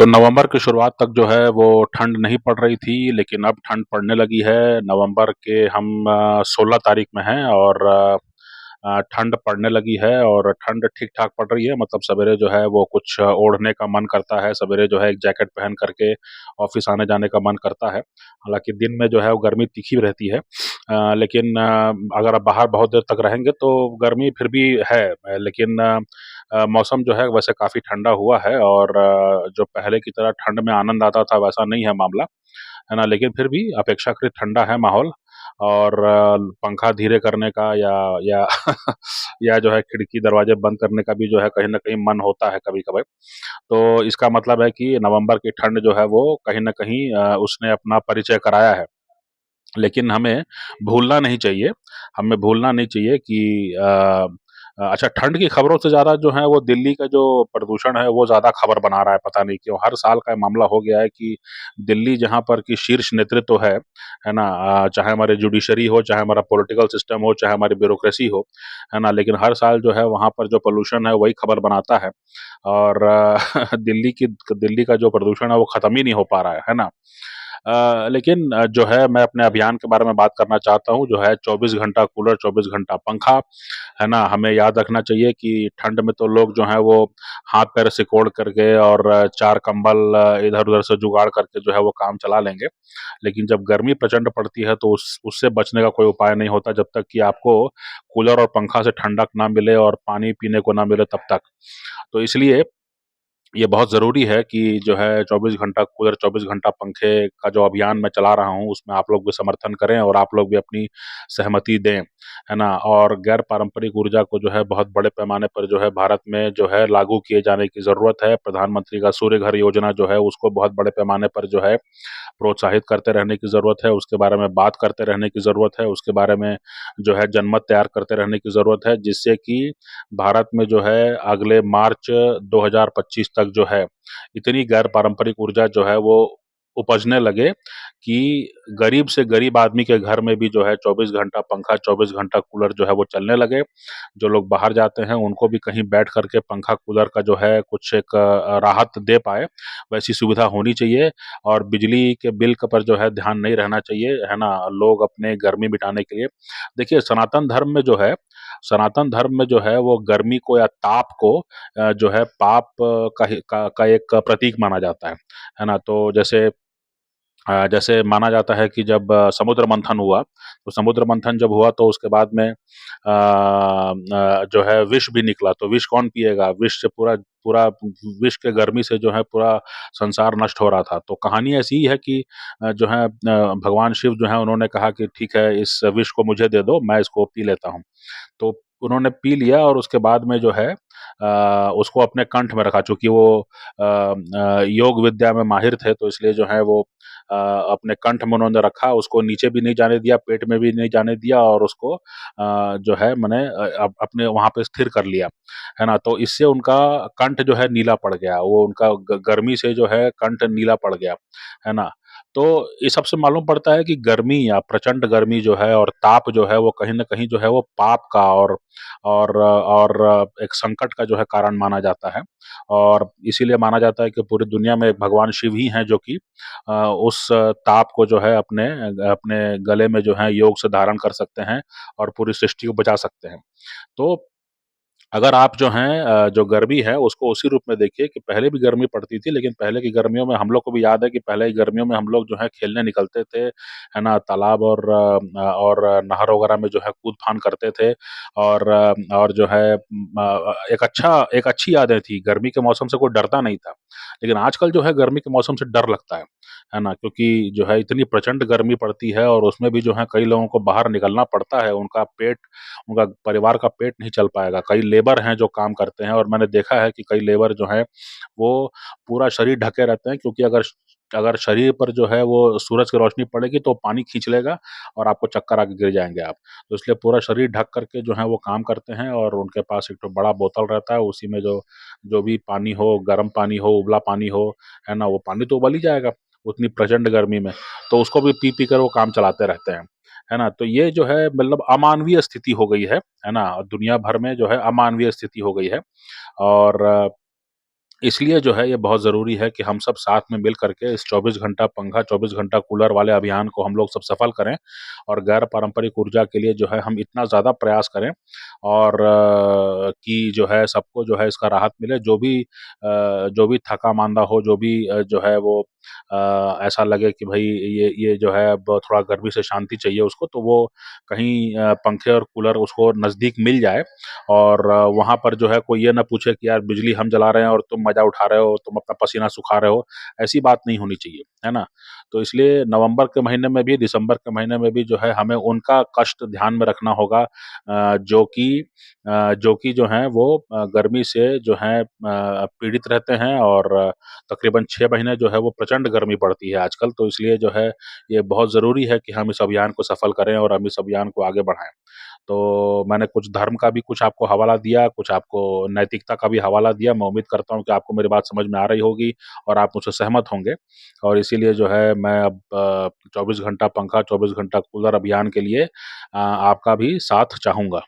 तो नवंबर की शुरुआत तक जो है वो ठंड नहीं पड़ रही थी, लेकिन अब ठंड पड़ने लगी है। नवंबर के हम 16 तारीख में हैं और ठंड पड़ने लगी है और ठंड ठीक-ठाक पड़ रही है। मतलब सवेरे जो है वो कुछ ओढ़ने का मन करता है, सवेरे जो है एक जैकेट पहन कर के ऑफ़िस आने-जाने का मन करता है। हालाँकि दिन में जो है वो गर्मी तीखी रहती है। लेकिन अगर आप बाहर बहुत देर तक रहेंगे तो गर्मी फिर भी है। लेकिन मौसम जो है वैसे काफ़ी ठंडा हुआ है और जो पहले की तरह ठंड में आनंद आता था वैसा नहीं है मामला, है ना? लेकिन फिर भी अपेक्षाकृत ठंडा है माहौल और पंखा धीरे करने का या या जो है खिड़की दरवाजे बंद करने का भी जो है कहीं न कहीं मन होता है कभी-कभार। तो इसका मतलब है कि नवंबर की ठंड जो है वो कहीं न कहीं उसने अपना परिचय कराया है। लेकिन हमें भूलना नहीं चाहिए कि अच्छा, ठंड की खबरों से ज़्यादा जो है वो दिल्ली का जो प्रदूषण है वो ज़्यादा खबर बना रहा है, पता नहीं क्यों? हर साल का मामला हो गया है कि दिल्ली जहाँ पर कि शीर्ष नेतृत्व है ना? चाहे हमारे जुडिशरी हो, चाहे हमारा पॉलिटिकल सिस्टम हो, चाहे हमारी ब्यूरोक्रेसी हो, है ना? लेकिन हर साल जो है वहाँ पर जो पॉल्यूशन है वही खबर बनाता है और दिल्ली का जो प्रदूषण है वो खत्म ही नहीं हो पा रहा है ना? लेकिन जो है मैं अपने अभियान के बारे में बात करना चाहता हूँ, जो है 24 घंटा कूलर, 24 घंटा पंखा, है ना? हमें याद रखना चाहिए कि ठंड में तो लोग जो हैं वो हाथ-पैर सिकोड़ करके और 4 कंबल इधर-उधर से जुगाड़ करके जो है वो काम चला लेंगे। लेकिन जब गर्मी प्रचंड पड़ती है तो उससे बचने का कोई उपाय नहीं होता जब तक कि आपको कूलर और पंखा से ठंडक ना मिले और पानी पीने को ना मिले तब तक। तो इसलिए ये बहुत ज़रूरी है कि जो है 24 घंटा कूलर, 24 घंटा पंखे का जो अभियान मैं चला रहा हूँ, उसमें आप लोग भी समर्थन करें और आप लोग भी अपनी सहमति दें, है ना? और गैर पारंपरिक ऊर्जा को जो है बहुत बड़े पैमाने पर जो है भारत में जो है लागू किए जाने की ज़रूरत है। प्रधानमंत्री का सूर्य घर योजना जो है उसको बहुत बड़े पैमाने पर जो है प्रोत्साहित करते रहने की ज़रूरत है, उसके बारे में बात करते रहने की ज़रूरत है, उसके बारे में जो है जनमत तैयार करते रहने की ज़रूरत है, जिससे कि भारत में जो है अगले मार्च 2025 तक जो है, इतनी गैर पारंपरिक ऊर्जा जो है वो उपजने लगे कि गरीब से गरीब आदमी के घर में भी जो है 24 घंटा पंखा, 24 घंटा कूलर जो है वो चलने लगे। जो लोग बाहर जाते हैं उनको भी कहीं बैठ कर के पंखा कूलर का जो है कुछ एक राहत दे पाएँ, वैसी सुविधा होनी चाहिए। और बिजली के बिल के पर जो है ध्यान नहीं रहना चाहिए, है ना? लोग अपने गर्मी मिटाने के लिए देखिए सनातन धर्म में जो है वो गर्मी को या ताप को जो है पाप का एक प्रतीक माना जाता है ना? तो जैसे माना जाता है कि जब समुद्र मंथन हुआ, तो समुद्र मंथन जब हुआ तो उसके बाद में जो है विष भी निकला, तो विष कौन पिएगा? विष से पूरा पूरा विष के गर्मी से जो है पूरा संसार नष्ट हो रहा था। तो कहानी ऐसी ही है कि जो है भगवान शिव जो हैं उन्होंने कहा कि ठीक है, इस विष को मुझे दे दो, मैं इसको पी लेता हूँ। तो उन्होंने पी लिया और उसके बाद में जो है उसको अपने कंठ में रखा, चूँकि वो योग विद्या में माहिर थे, तो इसलिए जो है वो अपने कंठ में उन्होंने रखा, उसको नीचे भी नहीं जाने दिया, पेट में भी नहीं जाने दिया और उसको जो है माने अपने वहाँ पे स्थिर कर लिया, है ना? तो इससे उनका कंठ जो है नीला पड़ गया, वो उनका ग गर्मी से जो है कंठ नीला पड़ गया, है ना? तो इस सब से मालूम पड़ता है कि गर्मी या प्रचंड गर्मी जो है और ताप जो है वो कहीं न कहीं जो है वो पाप का और एक संकट का जो है कारण माना जाता है। और इसीलिए माना जाता है कि पूरी दुनिया में भगवान शिव ही हैं जो कि उस ताप को जो है अपने गले में जो है योग से धारण कर सकते हैं और पूरी सृष्टि को बचा सकते हैं। तो अगर आप जो हैं जो गर्मी है उसको उसी रूप में देखिए कि पहले भी गर्मी पड़ती थी, लेकिन पहले की गर्मियों में हम लोग को भी याद है कि पहले की गर्मियों में हम लोग जो है खेलने निकलते थे, है ना? तालाब और नहर वगैरह में जो है कूद-फान करते थे और जो है एक अच्छी यादें थी, गर्मी के मौसम से कोई डरता नहीं था। लेकिन आजकल जो है गर्मी के मौसम से डर लगता है ना? क्योंकि जो है इतनी प्रचंड गर्मी पड़ती है और उसमें भी जो है कई लोगों को बाहर निकलना पड़ता है, उनका परिवार का पेट नहीं चल पाएगा। कई लेबर हैं जो काम करते हैं और मैंने देखा है कि कई लेबर जो हैं, वो पूरा शरीर ढके रहते हैं क्योंकि अगर शरीर पर जो है वो सूरज की रोशनी पड़ेगी तो पानी खींच लेगा और आपको चक्कर आके गिर जाएँगे आप। तो इसलिए पूरा शरीर ढक कर के जो है वो काम करते हैं और उनके पास एक तो बड़ा बोतल रहता है, उसी में जो जो भी पानी हो, गर्म पानी हो, उबला पानी हो, है ना? वो पानी तो उबल ही जाएगा, उतनी प्रचंड गर्मी में। तो उसको भी पी-पी कर वो काम चलाते रहते हैं। है ना? तो ये जो है मतलब अमानवीय स्थिति हो गई है ना? दुनिया भर में जो है अमानवीय स्थिति हो गई है और इसलिए जो है ये बहुत ज़रूरी है कि हम सब साथ में मिल कर के इस 24 घंटा पंखा, 24 घंटा कूलर वाले अभियान को हम लोग सब सफल करें और गैर पारंपरिक ऊर्जा के लिए जो है हम इतना ज़्यादा प्रयास करें और कि जो है सबको जो है इसका राहत मिले। जो भी थका-माँदा हो, जो भी जो है वो ऐसा लगे कि भई ये जो है अब थोड़ा गर्मी से शांति चाहिए उसको, तो वो कहीं पंखे और कूलर उसको नज़दीक मिल जाए और वहाँ पर जो है कोई ये ना पूछे कि यार बिजली हम जला रहे हैं और तुम मज़ा उठा रहे हो, तुम अपना पसीना सुखा रहे हो, ऐसी बात नहीं होनी चाहिए, है ना? तो इसलिए नवंबर के महीने में भी, दिसंबर के महीने में भी जो है हमें उनका कष्ट ध्यान में रखना होगा जो कि जो हैं वो गर्मी से जो हैं पीड़ित रहते हैं और तकरीबन 6 महीने जो है वो प्रचंड गर्मी पड़ती है आजकल, तो इसलिए जो है ये बहुत ज़रूरी है कि हम इस अभियान को सफल करें और हम इस अभियान को आगे बढ़ाएँ। तो मैंने कुछ धर्म का भी कुछ आपको हवाला दिया, कुछ आपको नैतिकता का भी हवाला दिया। मैं उम्मीद करता हूँ कि आपको मेरी बात समझ में आ रही होगी और आप मुझसे सहमत होंगे और इसीलिए जो है मैं अब 24 घंटा पंखा, 24 घंटा कूलर अभियान के लिए आपका भी साथ चाहूँगा।